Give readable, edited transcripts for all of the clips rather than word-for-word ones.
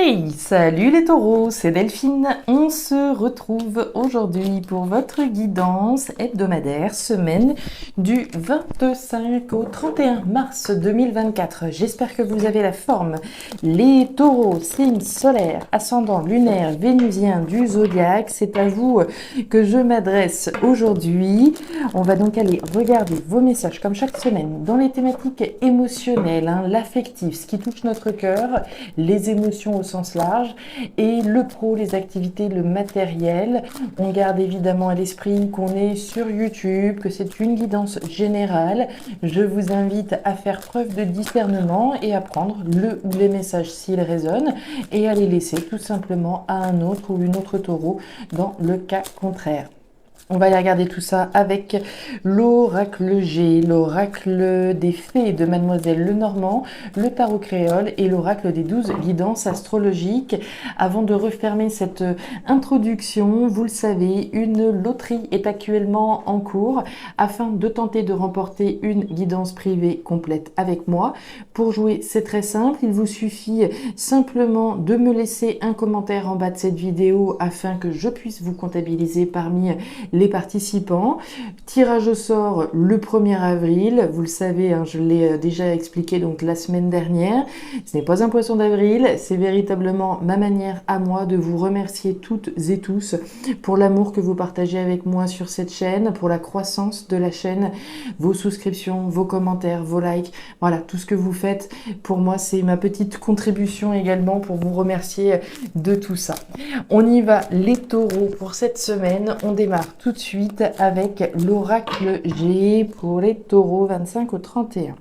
Hey, salut les taureaux, c'est Delphine. On se retrouve aujourd'hui pour votre guidance hebdomadaire, semaine du 25 au 31 mars 2024. J'espère que vous avez la forme. Les taureaux, signe solaire, ascendant lunaire, vénusien du zodiaque, c'est à vous que je m'adresse aujourd'hui. On va donc aller regarder vos messages comme chaque semaine dans les thématiques émotionnelles, l'affectif, ce qui touche notre cœur, les émotions au sens large, et le pro, les activités, le matériel. On garde évidemment à l'esprit qu'on est sur YouTube, que c'est une guidance générale. Je vous invite à faire preuve de discernement et à prendre le ou les messages s'ils résonnent et à les laisser tout simplement à un autre ou une autre taureau dans le cas contraire. On va aller regarder tout ça avec l'oracle G, l'oracle des fées de Mademoiselle Lenormand, le tarot créole et l'oracle des 12 guidances astrologiques. Avant de refermer cette introduction, vous le savez, une loterie est actuellement en cours afin de tenter de remporter une guidance privée complète avec moi. Pour jouer, c'est très simple, il vous suffit simplement de me laisser un commentaire en bas de cette vidéo afin que je puisse vous comptabiliser parmi les participants. Tirage au sort le 1er avril, vous le savez, je l'ai déjà expliqué donc la semaine dernière. Ce n'est pas un poisson d'avril, c'est véritablement ma manière à moi de vous remercier toutes et tous pour l'amour que vous partagez avec moi sur cette chaîne, pour la croissance de la chaîne, vos souscriptions, vos commentaires, vos likes, voilà, tout ce que vous faites. Pour moi, c'est ma petite contribution également pour vous remercier de tout ça. On y va, les taureaux, pour cette semaine. On démarre tout de suite avec l'oracle G pour les taureaux 25 au 31.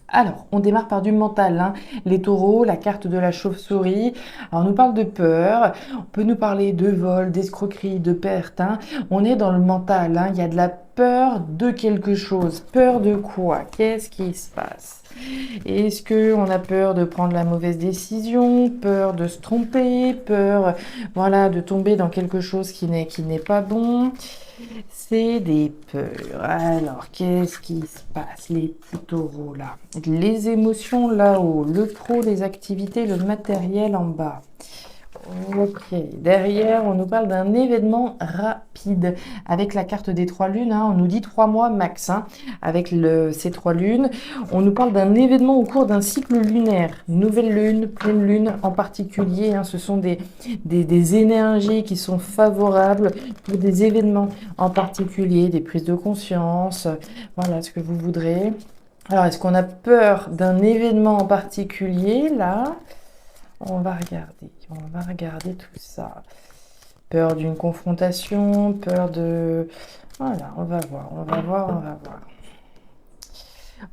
Alors, on démarre par du mental, les taureaux, la carte de la chauve-souris. Alors, on nous parle de peur, on peut nous parler de vol, d'escroquerie, de perte. On est dans le mental, il y a de la peur de quelque chose. Peur de quoi? Qu'est-ce qui se passe? Est-ce qu'on a peur de prendre la mauvaise décision, peur de se tromper, peur, voilà, de tomber dans quelque chose qui n'est pas bon? C'est des peurs. Alors, qu'est-ce qui se passe, les petits taureaux là? Les émotions là-haut, le pro, les activités, le matériel en bas. Ok, derrière, on nous parle d'un événement rapide avec la carte des 3 lunes. On nous dit 3 mois max avec ces 3 lunes. On nous parle d'un événement au cours d'un cycle lunaire. Nouvelle lune, pleine lune en particulier. Ce sont des énergies qui sont favorables pour des événements en particulier, des prises de conscience. Voilà ce que vous voudrez. Alors, est-ce qu'on a peur d'un événement en particulier là? On va regarder tout ça. Peur d'une confrontation, peur de... Voilà, on va voir.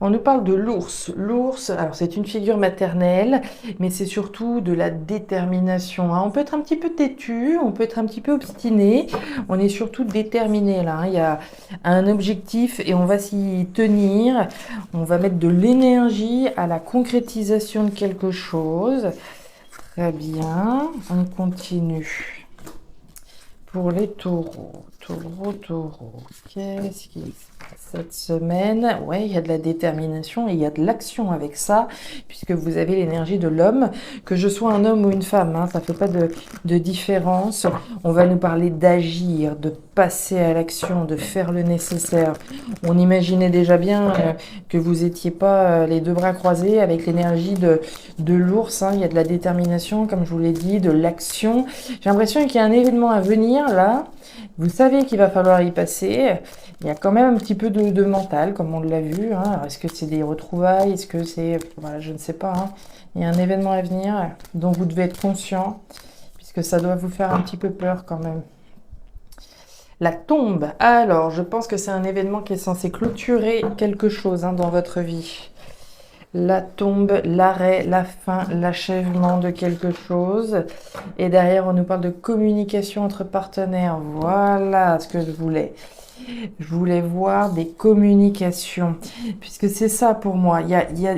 On nous parle de l'ours. L'ours, alors c'est une figure maternelle, mais c'est surtout de la détermination. On peut être un petit peu têtu, on peut être un petit peu obstiné. On est surtout déterminé là. Il y a un objectif et on va s'y tenir. On va mettre de l'énergie à la concrétisation de quelque chose. Très bien, on continue. Pour les taureaux, qu'est-ce qui se passe cette semaine? Ouais, il y a de la détermination et il y a de l'action avec ça, puisque vous avez l'énergie de l'homme. Que je sois un homme ou une femme, ça ne fait pas de différence. On va nous parler d'agir, de passer à l'action, de faire le nécessaire. On imaginait déjà bien que vous n'étiez pas les deux bras croisés avec l'énergie de l'ours. Il y a de la détermination, comme je vous l'ai dit, de l'action. J'ai l'impression qu'il y a un événement à venir là. Vous savez qu'il va falloir y passer. Il y a quand même un petit peu de mental, comme on l'a vu. Alors, est-ce que c'est des retrouvailles? Est-ce que c'est... Voilà, je ne sais pas. Il y a un événement à venir dont vous devez être conscient, puisque ça doit vous faire un petit peu peur quand même. La tombe. Alors, je pense que c'est un événement qui est censé clôturer quelque chose dans votre vie. La tombe, l'arrêt, la fin, l'achèvement de quelque chose. Et derrière, on nous parle de communication entre partenaires. Voilà ce que je voulais. Je voulais voir des communications. Puisque c'est ça pour moi. Il y a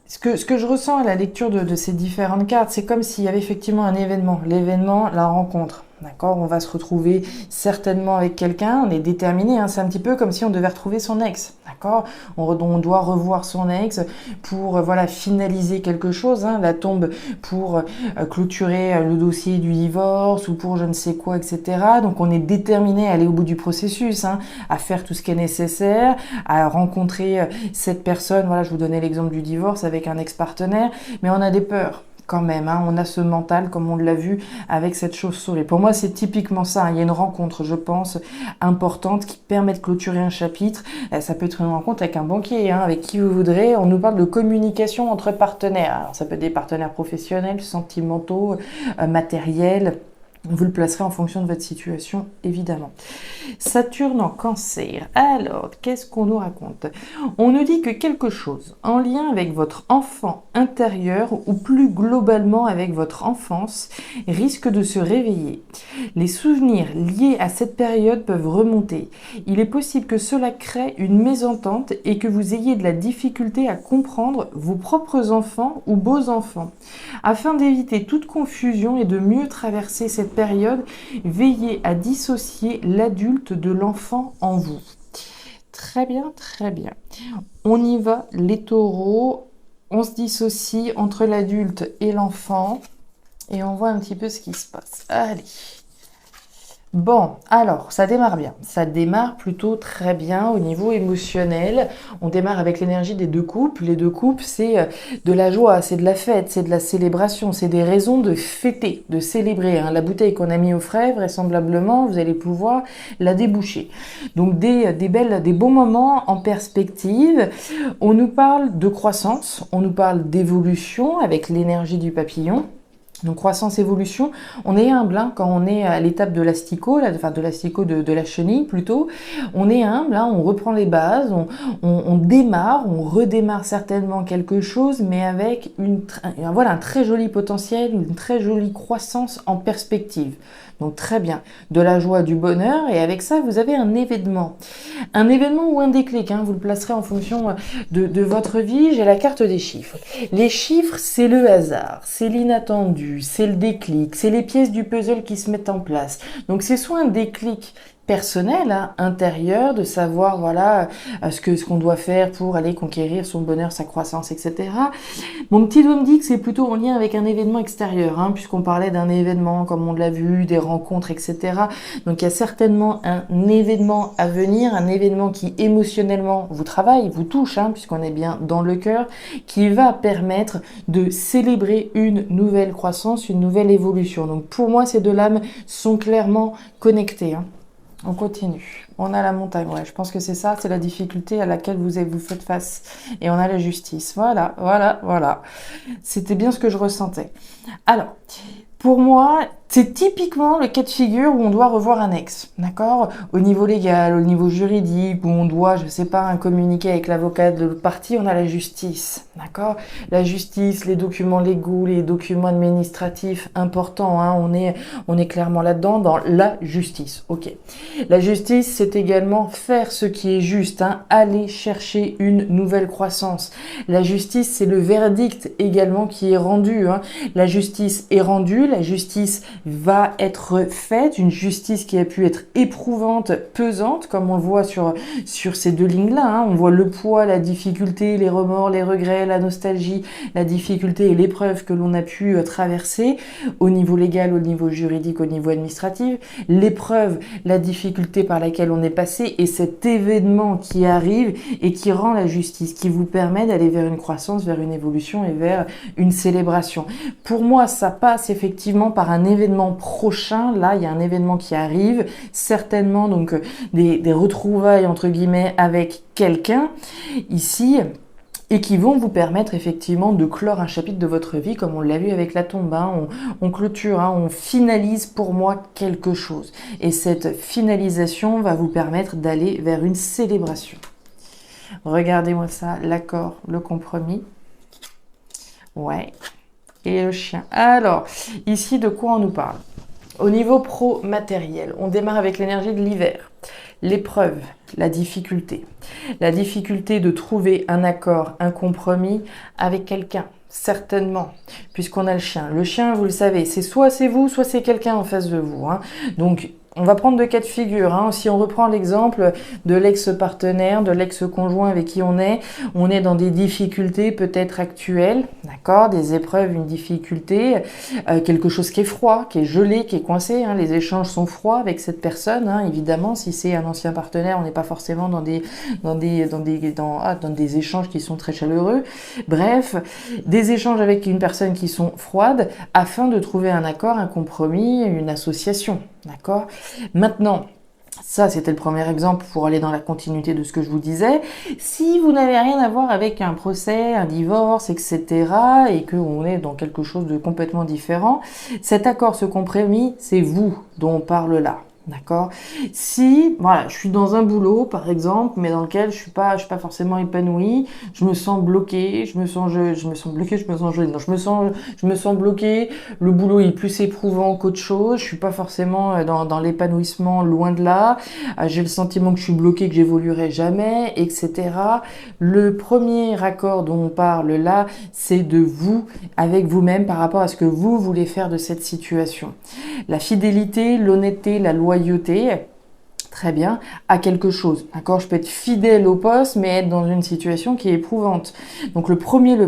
ce que je ressens à la lecture de ces différentes cartes, c'est comme s'il y avait effectivement un événement. L'événement, la rencontre. D'accord, on va se retrouver certainement avec quelqu'un, on est déterminé, hein, c'est un petit peu comme si on devait retrouver son ex, d'accord, on doit revoir son ex pour voilà, finaliser quelque chose, hein, la tombe pour clôturer le dossier du divorce ou pour je ne sais quoi, etc. Donc on est déterminé à aller au bout du processus, hein, à faire tout ce qui est nécessaire, à rencontrer cette personne, voilà, je vous donnais l'exemple du divorce avec un ex-partenaire, mais on a des peurs. Quand même, hein, on a ce mental comme on l'a vu avec cette chauve-souris. Et pour moi, c'est typiquement ça. Hein. Il y a une rencontre, je pense, importante qui permet de clôturer un chapitre. Ça peut être une rencontre avec un banquier, hein, avec qui vous voudrez. On nous parle de communication entre partenaires. Alors, ça peut être des partenaires professionnels, sentimentaux, matériels. Vous le placerez en fonction de votre situation, évidemment. Saturne en Cancer. Alors, qu'est-ce qu'on nous raconte? On nous dit que quelque chose en lien avec votre enfant intérieur ou plus globalement avec votre enfance risque de se réveiller. Les souvenirs liés à cette période peuvent remonter. Il est possible que cela crée une mésentente et que vous ayez de la difficulté à comprendre vos propres enfants ou beaux enfants. Afin d'éviter toute confusion et de mieux traverser cette période, veillez à dissocier l'adulte de l'enfant en vous. Très bien, très bien. On y va, les taureaux. On se dissocie entre l'adulte et l'enfant et on voit un petit peu ce qui se passe. Allez. Bon, alors, ça démarre bien. Ça démarre plutôt très bien au niveau émotionnel. On démarre avec l'énergie des deux coupes. Les deux coupes, c'est de la joie, c'est de la fête, c'est de la célébration, c'est des raisons de fêter, de célébrer. Hein. La bouteille qu'on a mis au frais, vraisemblablement, vous allez pouvoir la déboucher. Donc, des beaux moments en perspective. On nous parle de croissance, on nous parle d'évolution avec l'énergie du papillon. Donc croissance, évolution, on est humble hein, quand on est à l'étape de l'asticot, de la chenille plutôt, on est humble, hein, on reprend les bases, on démarre, on redémarre certainement quelque chose, mais avec un très joli potentiel, une très jolie croissance en perspective. Donc très bien, de la joie, du bonheur, et avec ça, vous avez un événement ou un déclic, hein, vous le placerez en fonction de votre vie. J'ai la carte des chiffres. Les chiffres, c'est le hasard, c'est l'inattendu, c'est le déclic, c'est les pièces du puzzle qui se mettent en place. Donc c'est soit un déclic personnel, hein, intérieur, de savoir voilà ce qu'on doit faire pour aller conquérir son bonheur, sa croissance, etc. Mon petit doigt me dit que c'est plutôt en lien avec un événement extérieur, hein, puisqu'on parlait d'un événement, comme on l'a vu, des rencontres, etc. Donc il y a certainement un événement à venir, un événement qui émotionnellement vous travaille, vous touche, hein, puisqu'on est bien dans le cœur, qui va permettre de célébrer une nouvelle croissance, une nouvelle évolution. Donc pour moi, ces deux lames sont clairement connectées. Hein. On continue. On a la montagne, ouais, je pense que c'est ça, c'est la difficulté à laquelle vous faites face. Et on a la justice. Voilà. C'était bien ce que je ressentais. Alors, pour moi, c'est typiquement le cas de figure où on doit revoir un ex, d'accord? Au niveau légal, au niveau juridique, où on doit, je sais pas, communiquer avec l'avocat de l'autre partie, on a la justice, d'accord? La justice, les documents légaux, les documents administratifs importants, hein, on est clairement là-dedans, dans la justice, ok. La justice, c'est également faire ce qui est juste, hein, aller chercher une nouvelle croissance. La justice, c'est le verdict également qui est rendu, hein. La justice est rendue, la justice va être faite, une justice qui a pu être éprouvante, pesante, comme on le voit sur ces deux lignes-là. Hein. On voit le poids, la difficulté, les remords, les regrets, la nostalgie, la difficulté et l'épreuve que l'on a pu traverser au niveau légal, au niveau juridique, au niveau administratif. L'épreuve, la difficulté par laquelle on est passé et cet événement qui arrive et qui rend la justice, qui vous permet d'aller vers une croissance, vers une évolution et vers une célébration. Pour moi, ça passe effectivement par un événement prochain. Là, il y a un événement qui arrive, certainement donc des retrouvailles entre guillemets avec quelqu'un ici, et qui vont vous permettre effectivement de clore un chapitre de votre vie, comme on l'a vu avec la tombe. Hein. On clôture, hein, on finalise pour moi quelque chose. Et cette finalisation va vous permettre d'aller vers une célébration. Regardez-moi ça, l'accord, le compromis. Ouais. Et le chien. Alors, ici, de quoi on nous parle? Au niveau pro-matériel, on démarre avec l'énergie de l'hiver. L'épreuve, la difficulté. La difficulté de trouver un accord, un compromis avec quelqu'un. certainement, puisqu'on a le chien. Le chien, vous le savez, c'est vous, soit c'est quelqu'un en face de vous. Hein. Donc, on va prendre deux cas de figure. Hein. Si on reprend l'exemple de l'ex-partenaire, de l'ex-conjoint avec qui on est dans des difficultés peut-être actuelles, d'accord, des épreuves, une difficulté, quelque chose qui est froid, qui est gelé, qui est coincé. Hein. Les échanges sont froids avec cette personne. Hein. Évidemment, si c'est un ancien partenaire, on n'est pas forcément dans des échanges qui sont très chaleureux. Bref, des échanges avec une personne qui sont froides afin de trouver un accord, un compromis, une association. D'accord ? Maintenant, ça, c'était le premier exemple pour aller dans la continuité de ce que je vous disais. Si vous n'avez rien à voir avec un procès, un divorce, etc., et qu'on est dans quelque chose de complètement différent, cet accord, ce compromis, c'est vous dont on parle là. D'accord. Si, voilà, je suis dans un boulot, par exemple, mais dans lequel je suis pas forcément épanouie, je me sens bloquée, je me sens bloquée, le boulot est plus éprouvant qu'autre chose, je suis pas forcément dans l'épanouissement, loin de là, j'ai le sentiment que je suis bloquée, que j'évoluerai jamais, etc. Le premier accord dont on parle là, c'est de vous, avec vous-même, par rapport à ce que vous voulez faire de cette situation. La fidélité, l'honnêteté, la loyauté, très bien, à quelque chose. D'accord, je peux être fidèle au poste, mais être dans une situation qui est éprouvante. Donc le premier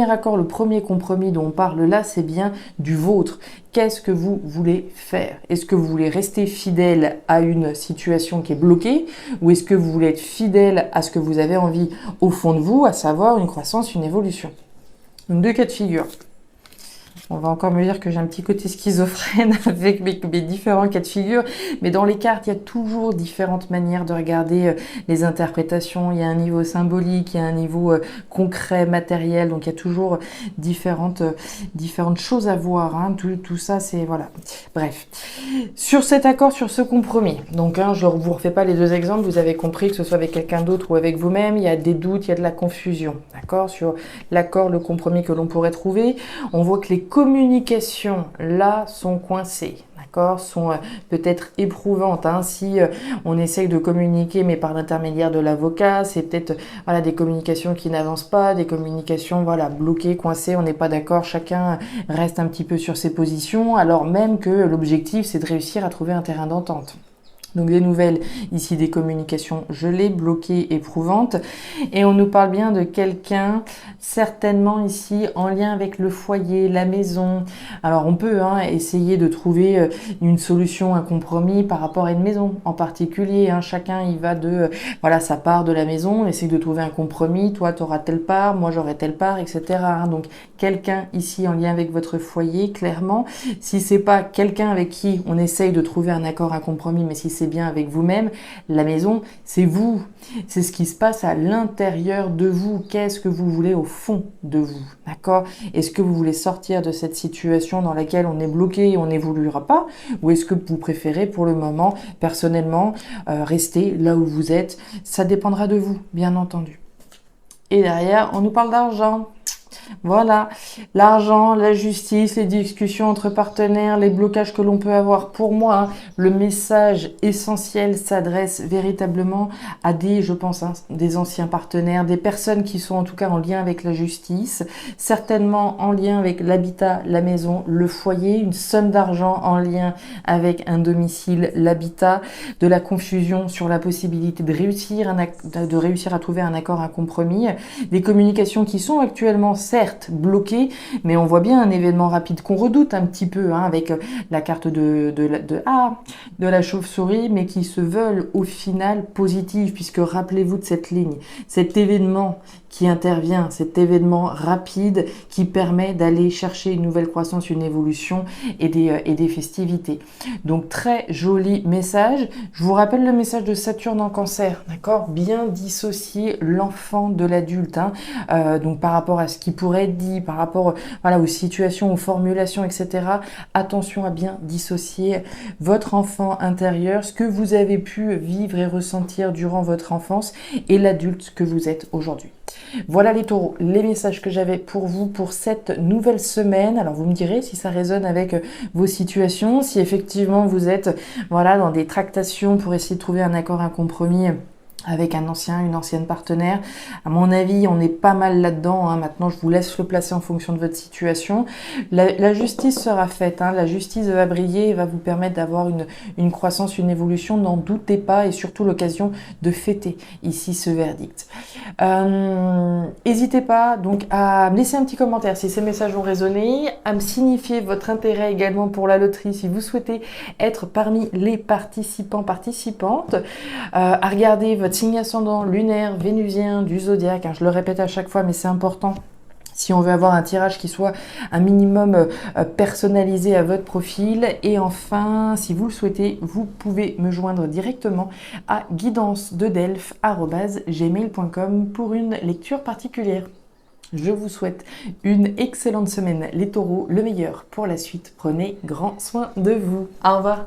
accord, le premier compromis dont on parle là, c'est bien du vôtre. Qu'est-ce que vous voulez faire? Est-ce que vous voulez rester fidèle à une situation qui est bloquée, ou est-ce que vous voulez être fidèle à ce que vous avez envie au fond de vous, à savoir une croissance, une évolution? Donc deux cas de figure. On va encore me dire que j'ai un petit côté schizophrène avec mes différents cas de figure, mais dans les cartes, il y a toujours différentes manières de regarder les interprétations. Il y a un niveau symbolique, il y a un niveau concret, matériel, donc il y a toujours différentes choses à voir. Hein. Tout ça, c'est voilà. Bref, sur cet accord, sur ce compromis. Donc, hein, je ne vous refais pas les deux exemples. Vous avez compris que ce soit avec quelqu'un d'autre ou avec vous-même, il y a des doutes, il y a de la confusion. D'accord, sur l'accord, le compromis que l'on pourrait trouver. On voit que les communications là sont coincées, d'accord, sont peut-être éprouvantes. Hein. Si on essaye de communiquer mais par l'intermédiaire de l'avocat, c'est peut-être voilà des communications qui n'avancent pas, des communications voilà bloquées, coincées, on n'est pas d'accord, chacun reste un petit peu sur ses positions, alors même que l'objectif c'est de réussir à trouver un terrain d'entente. Donc des nouvelles, ici des communications gelées, bloquées, éprouvantes. Et on nous parle bien de quelqu'un, certainement ici, en lien avec le foyer, la maison. Alors on peut essayer de trouver une solution, un compromis par rapport à une maison en particulier. Hein. Chacun il va de sa part de la maison, essaye de trouver un compromis. Toi tu auras telle part, moi j'aurai telle part, etc. Hein. Donc quelqu'un ici en lien avec votre foyer, clairement. Si c'est pas quelqu'un avec qui on essaye de trouver un accord, un compromis, mais si c'est bien avec vous-même, la maison, c'est vous. C'est ce qui se passe à l'intérieur de vous. Qu'est-ce que vous voulez au fond de vous? D'accord? Est-ce que vous voulez sortir de cette situation dans laquelle on est bloqué et on n'évoluera pas? Ou est-ce que vous préférez pour le moment, personnellement, rester là où vous êtes? Ça dépendra de vous, bien entendu. Et derrière, on nous parle d'argent. Voilà, l'argent, la justice, les discussions entre partenaires, les blocages que l'on peut avoir. Pour moi, le message essentiel s'adresse véritablement à des anciens partenaires, des personnes qui sont en tout cas en lien avec la justice, certainement en lien avec l'habitat, la maison, le foyer, une somme d'argent en lien avec un domicile, l'habitat, de la confusion sur la possibilité de réussir à trouver un accord, un compromis, des communications qui sont actuellement certes bloqué, mais on voit bien un événement rapide qu'on redoute un petit peu avec la carte de la chauve-souris, mais qui se veulent au final positives, puisque rappelez-vous de cette ligne, cet événement qui intervient, cet événement rapide qui permet d'aller chercher une nouvelle croissance, une évolution et des festivités. Donc très joli message. Je vous rappelle le message de Saturne en Cancer, d'accord? Bien dissocier l'enfant de l'adulte, donc par rapport à ce qui pourrait être dit, par rapport aux situations, aux formulations, etc. Attention à bien dissocier votre enfant intérieur, ce que vous avez pu vivre et ressentir durant votre enfance et l'adulte que vous êtes aujourd'hui. Voilà les taureaux, les messages que j'avais pour vous pour cette nouvelle semaine. Alors vous me direz si ça résonne avec vos situations, si effectivement vous êtes dans des tractations pour essayer de trouver un accord, un compromis avec un ancien, une ancienne partenaire. À mon avis, on est pas mal là-dedans. Hein. Maintenant, je vous laisse le placer en fonction de votre situation. La justice sera faite. Hein. La justice va briller et va vous permettre d'avoir une croissance, une évolution. N'en doutez pas et surtout l'occasion de fêter ici ce verdict. N'hésitez pas donc à me laisser un petit commentaire si ces messages ont résonné, à me signifier votre intérêt également pour la loterie si vous souhaitez être parmi les participantes, à regarder votre signe ascendant lunaire, vénusien, du zodiaque, hein, je le répète à chaque fois mais c'est important si on veut avoir un tirage qui soit un minimum personnalisé à votre profil. Et enfin, si vous le souhaitez, vous pouvez me joindre directement à guidancededelphes@gmail.com pour une lecture particulière. Je vous souhaite une excellente semaine les taureaux, le meilleur pour la suite. Prenez grand soin de vous. Au revoir.